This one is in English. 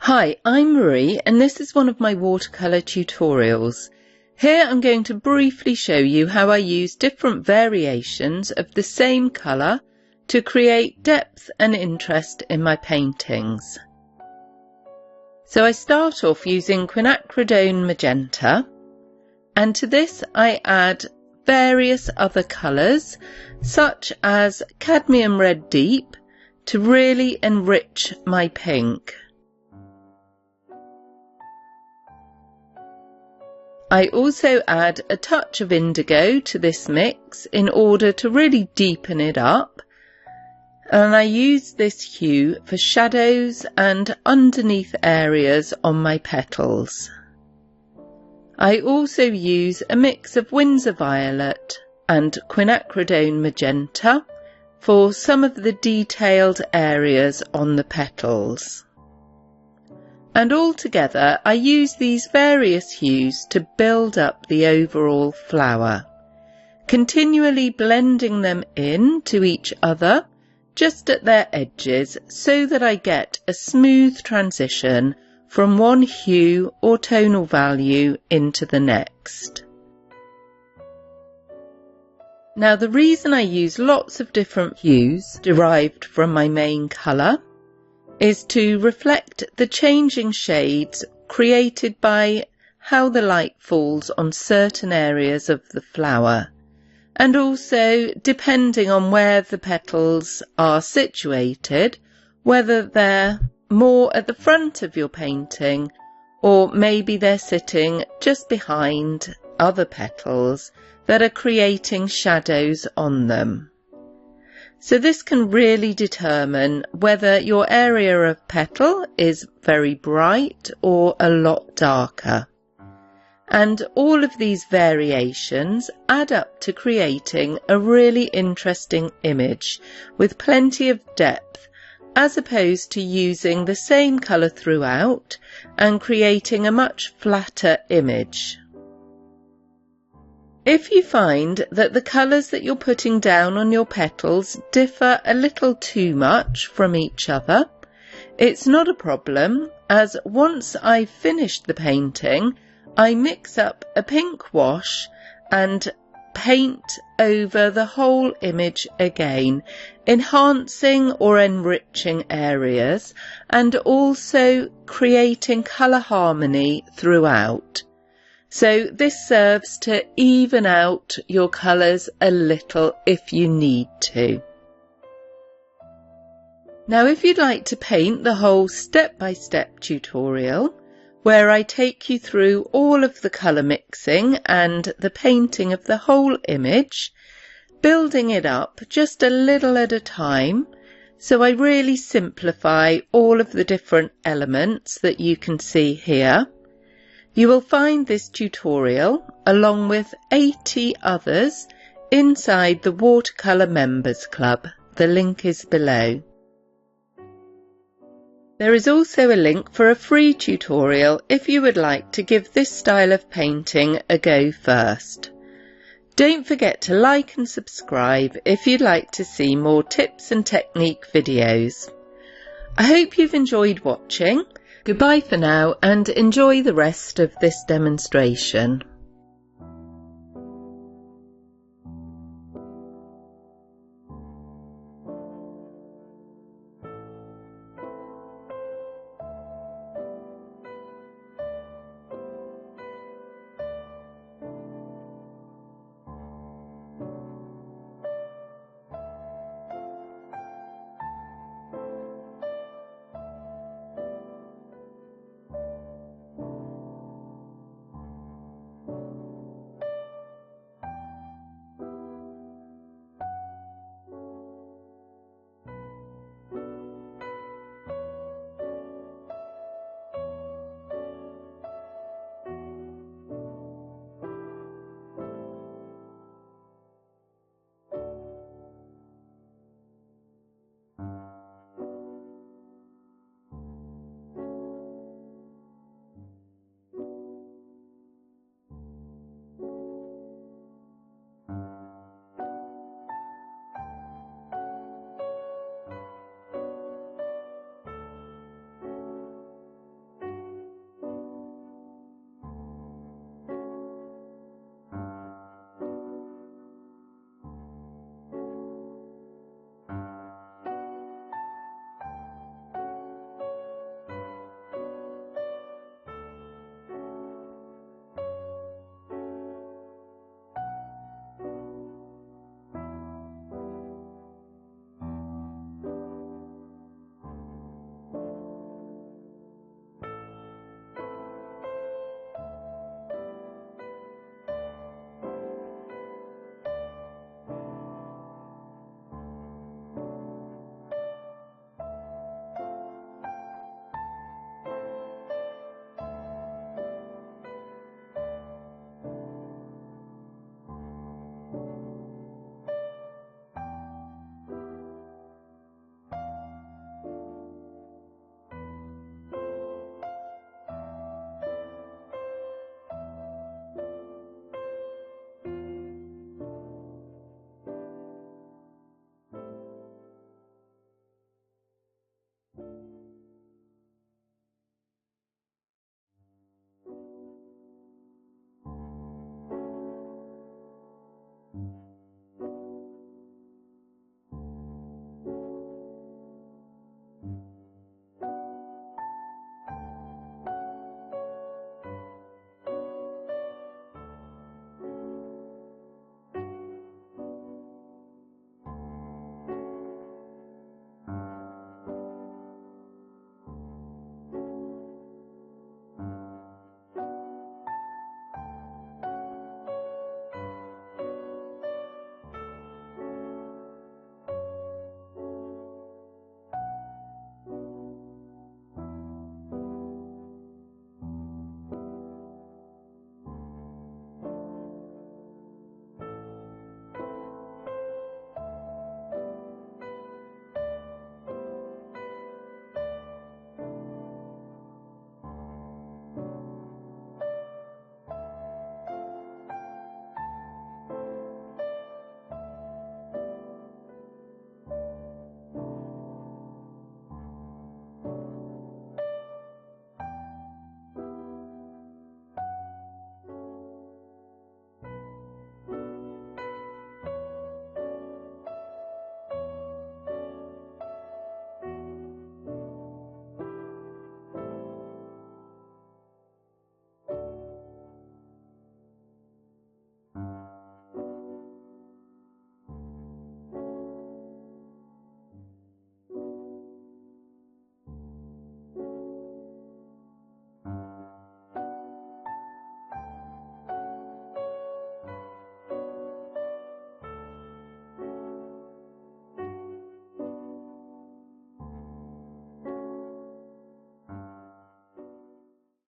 Hi, I'm Marie and this is one of my watercolour tutorials. Here I'm going to briefly show you how I use different variations of the same colour to create depth and interest in my paintings. So I start off using quinacridone magenta, and to this I add various other colours such as cadmium red deep to really enrich my pink. I also add a touch of indigo to this mix in order to really deepen it up, and I use this hue for shadows and underneath areas on my petals. I also use a mix of Winsor violet and quinacridone magenta for some of the detailed areas on the petals. And altogether I use these various hues to build up the overall flower, continually blending them in to each other just at their edges so that I get a smooth transition from one hue or tonal value into the next. Now the reason I use lots of different hues derived from my main colour is to reflect the changing shades created by how the light falls on certain areas of the flower, and also depending on where the petals are situated, whether they're more at the front of your painting or maybe they're sitting just behind other petals that are creating shadows on them. So this can really determine whether your area of petal is very bright or a lot darker. And all of these variations add up to creating a really interesting image with plenty of depth, as opposed to using the same colour throughout and creating a much flatter image. If you find that the colours that you're putting down on your petals differ a little too much from each other, it's not a problem, as once I've finished the painting, I mix up a pink wash and paint over the whole image again, enhancing or enriching areas and also creating colour harmony throughout. So this serves to even out your colours a little if you need to. Now if you'd like to paint the whole step-by-step tutorial, where I take you through all of the colour mixing and the painting of the whole image, building it up just a little at a time, so I really simplify all of the different elements that you can see here, you will find this tutorial, along with 80 others, inside the Watercolor Members Club. The link is below. There is also a link for a free tutorial if you would like to give this style of painting a go first. Don't forget to like and subscribe if you'd like to see more tips and technique videos. I hope you've enjoyed watching. Goodbye for now and enjoy the rest of this demonstration.